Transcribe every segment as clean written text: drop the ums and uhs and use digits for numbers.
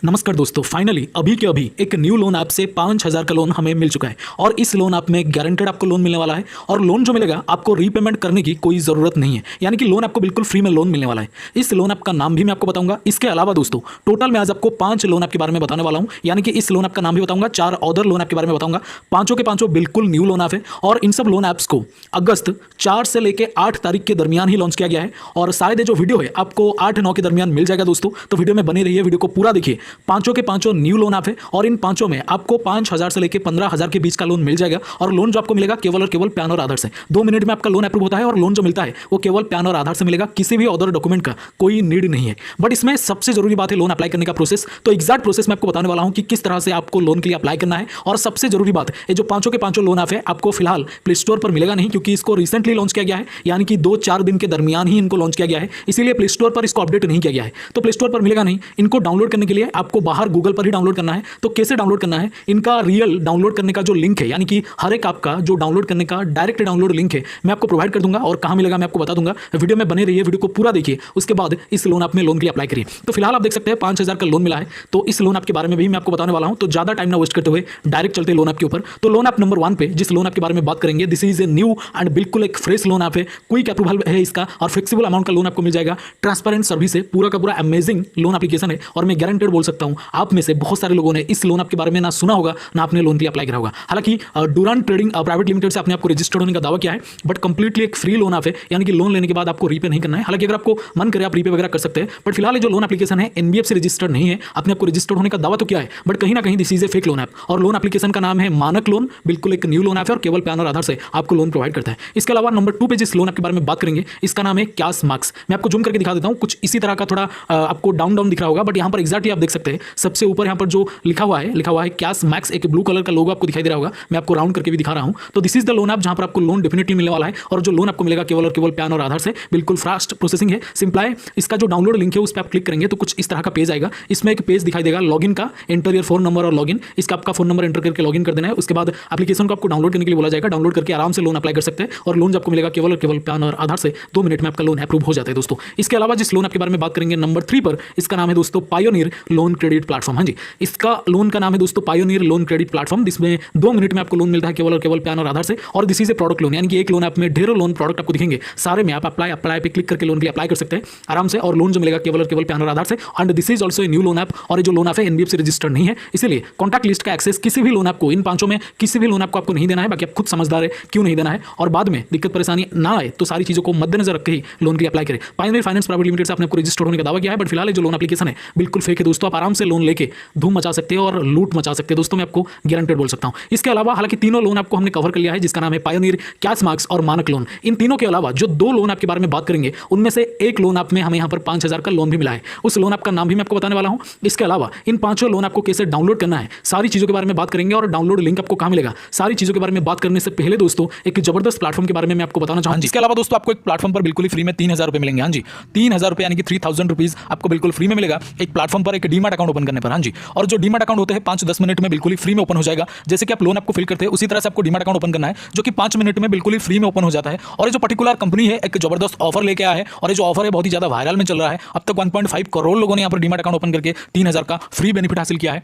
नमस्कार दोस्तों, फाइनली अभी के अभी एक न्यू लोन ऐप से 5,000 का लोन हमें मिल चुका है और इस लोन ऐप में गारंटेड आपको लोन मिलने वाला है और लोन जो मिलेगा आपको रीपेमेंट करने की कोई ज़रूरत नहीं है, यानी कि लोन आपको बिल्कुल फ्री में लोन मिलने वाला है। इस लोन ऐप का नाम भी मैं आपको बताऊंगा। इसके अलावा दोस्तों टोटल मैं आज आपको 5 लोन ऐप के बारे में बताने वाला हूँ, यानी कि इस लोन ऐप का नाम भी बताऊंगा, 4 अदर लोन ऐप के बारे में बताऊंगा। पांचों के पांचों बिल्कुल न्यू लोन ऐप है और इन सब लोन ऐप्स को अगस्त 4 से लेकर 8 तारीख के दरमियान ही लॉन्च किया गया है और शायद ये जो वीडियो है आपको 8-9 के दरमियान मिल जाएगा दोस्तों। तो वीडियो में बने रहिए, वीडियो को पूरा देखिए। पांचों के पांचों न्यू लोन ऐप है और इन पांचों में आपको 5,000 से लेकर 15,000 के बीच का लोन मिल जाएगा और लोन जो आपको मिलेगा केवल और केवल पैन और आधार से। 2 मिनट में आपका लोन अप्रूव होता है और लोन जो मिलता है वो केवल पैन और आधार से मिलेगा, किसी भी अदर डॉक्यूमेंट का कोई नीड नहीं है। बट इसमें सबसे जरूरी बात है लोन अप्लाई करने का प्रोसेस। तो एग्जैक्ट प्रोसेस मैं आपको बताने वाला हूं कि किस तरह से आपको लोन के लिए अप्लाई करना है। और सबसे जरूरी बात है, जो पांचों के पांचों लोन ऐप है आपको फिलहाल प्ले स्टोर पर मिलेगा नहीं, क्योंकि इसको रिसेंटली लॉन्च किया गया है, यानी कि 2-4 दिन के दरमियान ही इनको लॉन्च किया गया है, इसीलिए प्ले स्टोर पर इसको अपडेट नहीं किया गया है। तो प्ले स्टोर पर मिलेगा नहीं। इनको डाउनलोड करने के लिए आपको बाहर गूगल पर ही डाउनलोड करना है। तो कैसे डाउनलोड करना है, इनका रियल डाउनलोड करने का जो लिंक है, यानी कि हर एक आपका जो डाउनलोड करने का डायरेक्ट डाउनलोड लिंक है, मैं आपको प्रोवाइड कर दूंगा और कहां मिलेगा मैं आपको बता दूंगा। वीडियो में बने रहिए, वीडियो को पूरा देखिए, उसके बाद इस लोन ऐप में लोन के लिए अप्लाई करिए। तो फिलहाल आप देख सकते हैं 5,000 का लोन मिला है। तो इस लोन ऐप के बारे में भी मैं आपको बताने वाला हूं, तो ज्यादा टाइम ना वेस्ट करते हुए डायरेक्ट चलते लोन ऐप के ऊपर। तो लोन ऐप नंबर 1 पे जिस लोन ऐप के बारे में बात करेंगे, this is a new and बिल्कुल एक फ्रेश लोन ऐप है। क्विक अप्रूवल है इसका और फिक्सिबल अमाउंट का लोन आपको मिल जाएगा। ट्रांसपेरेंट सर्विस है, पूरा का पूरा अमेजिंग लोन एप्लीकेशन है और मैं गारंटेड बोल सकता हूं आप में से बहुत सारे लोगों ने इस लोन ऐप के बारे में ना सुना होगा ना आपने लोन के लिए अप्लाई करा होगा। हालांकि डूरांड ट्रेडिंग प्राइवेट लिमिटेड से अपने आपको रजिस्टर्ड होने का दावा किया है, बट कंप्लीटली एक फ्री लोन ऐप है, यानी कि लोन लेने के बाद आपको रीपे नहीं करना है। हालांकि अगर आपको मन करे आप रीपे वगैरह कर सकते हैं, बट फिलहाल जो लोन एप्लीकेशन है एनबीएफसी रजिस्टर्ड नहीं है। अपने आपको रजिस्टर्ड होने का दावा तो किया है, बट कहीं ना कहीं this is a fake loan app और लोन एप्लीकेशन का नाम है मानक लोन। बिल्कुल एक न्यू लोन ऐप है और केवल पैन और आधार से आपको लोन प्रोवाइड करता है। इसके अलावा नंबर 2 पे जिस लोन ऐप के बारे में बात करेंगे, इसका नाम है कैश मार्क्स। मैं आपको जूम करके दिखा देता हूं, कुछ इसी तरह का थोड़ा आपको डाउन डाउन दिख रहा होगा, बट यहां पर एक्जैक्टली आप देख सकते हैं सबसे ऊपर यहां पर जो लिखा हुआ है कैश मैक्स, एक ब्लू कलर का लोगो आपको दिखाई दे रहा होगा। मैं आपको राउंड करके भी दिखा रहा हूं। तो this is the loan app जहां पर आपको लोन डेफिनेटली मिलने वाला है और जो लोन आपको मिलेगा केवल और केवल पैन और आधार से। बिल्कुल फास्ट प्रोसेसिंग है, सिंपल है। इसका जो डाउनलोड लिंक है उस पर आप क्लिक करेंगे तो कुछ इस तरह का पेज आएगा। इसमें एक पेज दिखाई देगा लॉगिन का, एंटर योर फोन नंबर और लॉगिन। इसका आपका फोन नंबर एंटर करके लॉगिन कर देना है। उसके बाद एप्लीकेशन को आपको डाउनलोड करने के लिए बोला जाएगा। डाउनलोड करके आराम से लोन अप्लाई कर सकते हैं और लोन आपको मिलेगा केवल और केवल पैन और आधार से। 2 मिनट में आपका लोन अप्रूव हो जाता है दोस्तों। इसके अलावा जिस लोन ऐप के बारे में बात करेंगे नंबर 3 पर, इसका नाम है दोस्तों पायोनियर लोन क्रेडिट प्लेटफॉर्म। हाँ जी, इसका लोन का नाम है दोस्तों पायोनियर लोन क्रेडिट प्लेटफॉर्म, जिसमें 2 मिनट में आपको लोन मिलता है केवल और केवल पैन और आधार से। और this is a product loan, यानी कि एक लोन ऐप में ढेरों लोन प्रोडक्ट आपको दिखेंगे, सारे में आप अप्लाई पे क्लिक करके लोन के लिए अप्लाई कर सकते हैं आराम से और लोन जो मिलेगा केवल और केवल पैन और आधार से। And this is also a new loan app और ये जो लोन ऐप है एनबीएफसी रजिस्टर्ड नहीं है, इसलिए कॉन्टैक्ट लिस्ट का एक्सेस किसी भी लोन ऐप को, इन पांचों में किसी भी लोन ऐप को आपको नहीं देना है। बाकी आप खुद समझदार है क्यों नहीं देना है और बाद में दिक्कत परेशानी ना आए तो सारी चीजों को मद्देनजर रख के ही लोन के लिए अप्लाई करें। पायोनियर फाइनेंस प्राइवेट लिमिटेड से आपने आपको रजिस्टर्ड होने का दावा किया है, बट फिलहाल जो लोन एप्लीकेशन है बिल्कुल फेक है दोस्तों। आप आराम से लोन लेके धूम मचा सकते हैं और लूट मचा सकते हैं दोस्तों, मैं आपको गारंटेड बोल सकता हूं। इसके अलावा हालांकि तीनों लोन आपको हमने कवर कर लिया है, जिसका नाम है पायोनियर, कैश मार्क्स और मानक लोन। इन तीनों के अलावा जो 2 लोन आपके बारे में बात करेंगे उनमें से एक लोन ऐप में हमें यहां पर 5,000 का लोन भी मिला है। उस लोन ऐप का नाम भी मैं आपको बताने वाला हूं। इसके अलावा इन पांचों लोन आपको कैसे डाउनलोड करना है, सारी चीजों के बारे में बात करेंगे और डाउनलोड लिंक आपको कहां मिलेगा, सारी चीजों के बारे में बात करने से पहले दोस्तों एक जबरदस्त प्लेटफॉर्म के बारे में मैं आपको बताना चाहूंगा। इसके अलावा दोस्तों आपको एक प्लेटफॉर्म पर बिल्कुल फ्री में 3,000 रुपए मिलेंगे। हाँ जी, 3,000 रुपए यानी कि 3,000 रुपीज आपको बिल्कुल फ्री में मिलेगा एक प्लेटफॉर्म पर, एक डीमैट अकाउंट ओपन करने पर। हाँ जी, और जो डीमैट अकाउंट होते हैं 5-10 मिनट में बिल्कुल फ्री में ओपन हो जाएगा। जैसे कि आप लोन आपको फिल करते हैं उसी तरह से आपको डीमैट अकाउंट ओपन करना है, जो कि 5 मिनट में बिल्कुल फ्री में ओपन हो जाता है। और ये जो पर्टिकुलर कंपनी है एक जबरदस्त ऑफर लेके आया है और ये जो ऑफर है बहुत ही ज्यादा वायरल में चल रहा है। अब तक 1.5 करोड़ लोगों ने यहाँ पर डीमैट अकाउंट ओपन करके 3,000 का फ्री बेनिफिट हासिल किया है।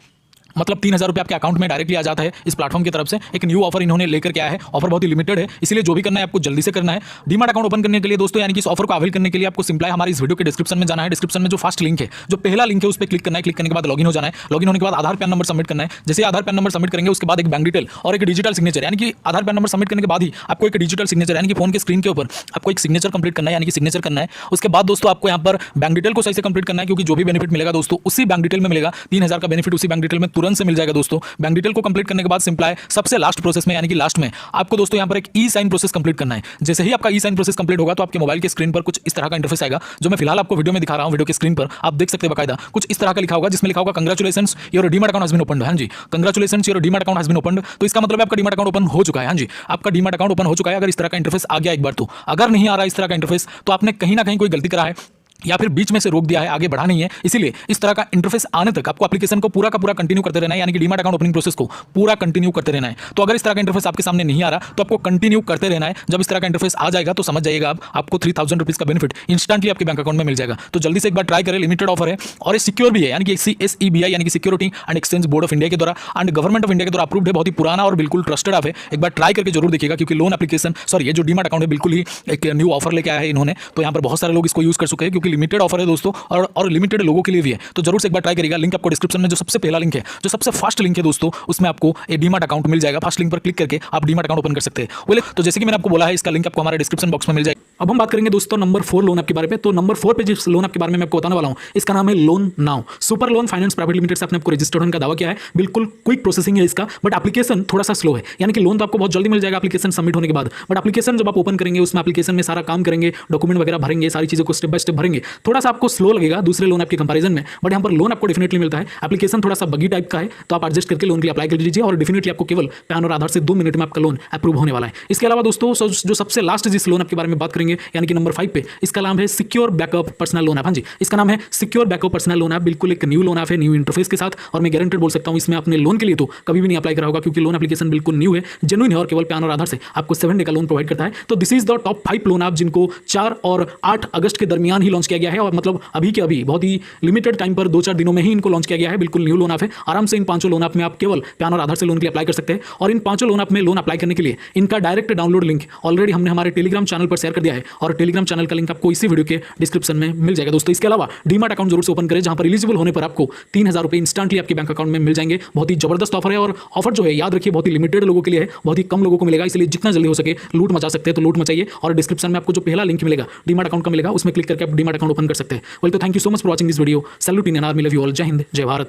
मतलब 3,000 रुपये आपके अकाउंट में डायरेक्टली आ जाता है इस प्लेटफॉर्म की तरफ से। एक न्यू ऑफर इन्होंने लेकर के आया है, ऑफर बहुत ही लिमिटेड है, इसलिए जो भी करना है आपको जल्दी से करना है। डीमैट अकाउंट ओपन करने के लिए दोस्तों, यानी कि इस ऑफर को अवेल करने के लिए आपको सिंपल हमारे इस वीडियो के डिस्क्रिप्शन में जाना है। डिस्क्रिप्शन में जो फर्स्ट लिंक है, जो पहला लिंक है उस पर क्लिक करना है। क्लिक करने के बाद लॉगिन हो जाना है। लॉगिन होने के बाद आधार पैन नंबर सबमिट करना है। जैसे आधार पैन नंबर सबमिट करेंगे उसके बाद एक बैंक डिटेल और एक डिजिटल सिग्नेचर, यानी कि आधार पैन नंबर सबमिट करने के बाद ही आपको एक डिजिटल सिग्नेचर, यानी कि फोन के स्क्रीन के ऊपर आपको एक सिग्नेचर कंप्लीट करना है, यानी कि सिग्नेचर करना है। उसके बाद दोस्तों आपको यहाँ पर बैंक डिटेल को सही से कंप्लीट करना है, क्योंकि जो भी बेनिफिट मिलेगा दोस्तों उसी बैंक डिटेल में मिलेगा। 3,000 का बेनिफिट उसी बैंक डिटेल में तुरंत से मिल जाएगा दोस्तों। बैंक डिटेल को कंप्लीट करने के बाद सिंपल है सबसे लास्ट प्रोसेस में, यानी कि लास्ट में आपको दोस्तों यहां पर एक ई साइन प्रोसेस कंप्लीट करना है। जैसे ही आपका ई साइन प्रोसेस कंप्लीट होगा तो आपके मोबाइल के स्क्रीन पर कुछ इस तरह का इंटरफेस आएगा, जो मैं फिलहाल आपको वीडियो में दिखा रहा हूं। वीडियो के स्क्रीन पर आप देख सकते हैं बकायदा कुछ इस तरह का लिखा होगा, जिसमें लिखा होगा congratulations your demat account has been opened. हां जी, congratulations your demat account has been opened. तो इसका मतलब आपका डीमैट अकाउंट ओपन हो चुका है। हां जी, आपका डीमैट अकाउंट ओपन हो चुका है। अगर इस तरह का इंटरफेस आ गया एक बार, तो अगर नहीं आ रहा इस तरह का इंटरफेस तो आपने कहीं ना कहीं कोई गलती करा है। या फिर बीच में से रोक दिया है, आगे बढ़ा नहीं है। इसीलिए इस तरह का इंटरफेस आने तक आपको एप्लीकेशन को पूरा का पूरा कंटिन्यू करते रहना है, यानी कि डीमैट अकाउंट ओपनिंग प्रोसेस को पूरा कंटिन्यू करते रहना है। तो अगर इस तरह का इंटरफेस आपके सामने नहीं आ रहा तो आपको कंटिन्यू करते रहना है। जब इस तरह का इंटरफेस आ जाएगा तो समझ जाइएगा आपको 3000 रुपीज़ का बेनिफिट इंस्टेंटली आपके बैंक अकाउंट में मिल जाएगा। तो जल्दी से एक बार ट्राई करें, लिमिटेड ऑफर है और ये सिक्योर भी है, यानी कि SEBI यानी कि security and exchange board of India के द्वारा एंड गवर्नमेंट ऑफ इंडिया के द्वारा अप्रूव्ड है। बहुत ही पुराना और बिल्कुल ट्रस्टेड ऐप है। एक बार ट्राई करके जरूर देखिएगा, क्योंकि लोन एप्लीकेशन ये जो डीमैट अकाउंट है बिल्कुल ही एक न्यू ऑफर लेके आया है इन्होंने। तो यहाँ पर बहुत सारे लोग इसको यूज कर चुके हैं, क्योंकि लिमिटेड ऑफर है दोस्तों और लिमिटेड लोगों के लिए भी है। तो जरूर से एक बार ट्राई करिएगा। लिंक आपको डिस्क्रिप्शन में जो सबसे पहला लिंक है, जो सबसे फास्ट लिंक है दोस्तों, उसमें आपको एक डीमैट अकाउंट मिल जाएगा। फास्ट लिंक पर क्लिक करके आप डीमैट अकाउंट ओपन कर सकते हैं। बोले तो जैसे कि मैंने आपको बोला है, इसका लिंक आपको हमारे डिस्क्रिप्शन बॉक्स में मिल जाएगा। अब हम बात करेंगे दोस्तों नंबर 4 लोन ऐप के बारे में। तो नंबर 4 पे जिस लोन ऐप के बारे में मैं आपको बताने वाला हूं, इसका नाम है loan now. Super loan finance private limited से आपने आपको रजिस्टर्ड होने का दावा किया है। बिल्कुल क्विक प्रोसेसिंग है इसका, बट एप्लीकेशन थोड़ा सा स्लो है। यानी कि लोन तो आपको बहुत जल्दी मिल जाएगा एप्लीकेशन सबमिट होने के बाद, बट एप्लीकेशन जब आप ओपन करेंगे, उसमें एप्लीकेशन में सारा काम करेंगे, डॉक्यूमेंट वगैरह भरेंगे, सारी चीज़ों को स्टेप बाय स्टेप भरेंगे, थोड़ा सा आपको स्लो लगेगा दूसरे लोन ऐप के कंपैरिजन में। बट यहाँ पर लोन आपको डेफिनेटली मिलता है। एप्लीकेशन थोड़ा सा बगी टाइप का है, तो आप एडजस्ट करके लोन के लिए अप्लाई कर लीजिए और डेफिनेटली आपको केवल पैन और आधार से 2 मिनट में आपका लोन अप्रूव होने वाला है। इसके अलावा दोस्तों जो सबसे लास्ट जिस लोन ऐप के बारे में बात करेंगे, यानी कि नंबर 5 पे, इसका नाम है secure backup personal loan app. हाँ जी, इसका नाम है secure backup personal loan app. बिल्कुल एक न्यू लोन ऐप है, न्यू इंटरफेस के साथ, और मैं गारंटेड बोल सकता हूँ इसमें अपने लोन के लिए तो कभी भी नहीं अप्लाई करा होगा, क्योंकि लोन एप्लीकेशन बिल्कुल न्यू है, जेन्युइन है और केवल पैन और आधार से आपको 7 डे का लोन प्रोवाइड करता है। तो this is the top 5 loan app जिनको 4 और 8 अगस्त के दरमियान ही लॉन्च किया गया है, और मतलब अभी के अभी बहुत ही लिमिटेड टाइम पर 2-4 दिनों में ही इनको लॉन्च किया गया है। बिल्कुल न्यू लोन ऐप है। आराम से इन 5 लोन ऐप में आप केवल पैन और आधार से लोन के लिए अप्लाई कर सकते हैं। और इन 5 लोन ऐप में लोन अप्लाई करने के लिए इनका डायरेक्ट डाउनलोड लिंक ऑलरेडी हमने हमारे टेलीग्राम चैनल पर शेयर कर दिया है, और टेलीग्राम चैनल का लिंक आपको इसी वीडियो के डिस्क्रिप्शन में मिल जाएगा दोस्तों। इसके अलावा डीमैट अकाउंट जरूर से ओपन करें, जहां पर एलिजिबल होने पर आपको 3000 रुपये इंस्टेंटली आपके बैंक अकाउंट में मिल जाएंगे। बहुत ही जबरदस्त ऑफर है, और ऑफर जो है याद रखिए बहुत ही लिमिटेड लोगों के लिए है, बहुत ही कम लोगों को मिलेगा। इसलिए जितना जल्दी हो सके लूट मचा सकते हैं तो लूट मचाइए, और डिस्क्रिप्शन में आपको जो पहला लिंक मिलेगा डीमैट अकाउंट का मिलेगा, उसमें क्लिक करके आप डीमैट अकाउंट ओपन कर सकते हैं। वेल, तो thank you so much for watching this video. Salute Indian army, love you all. जय हिंद, जय भारत।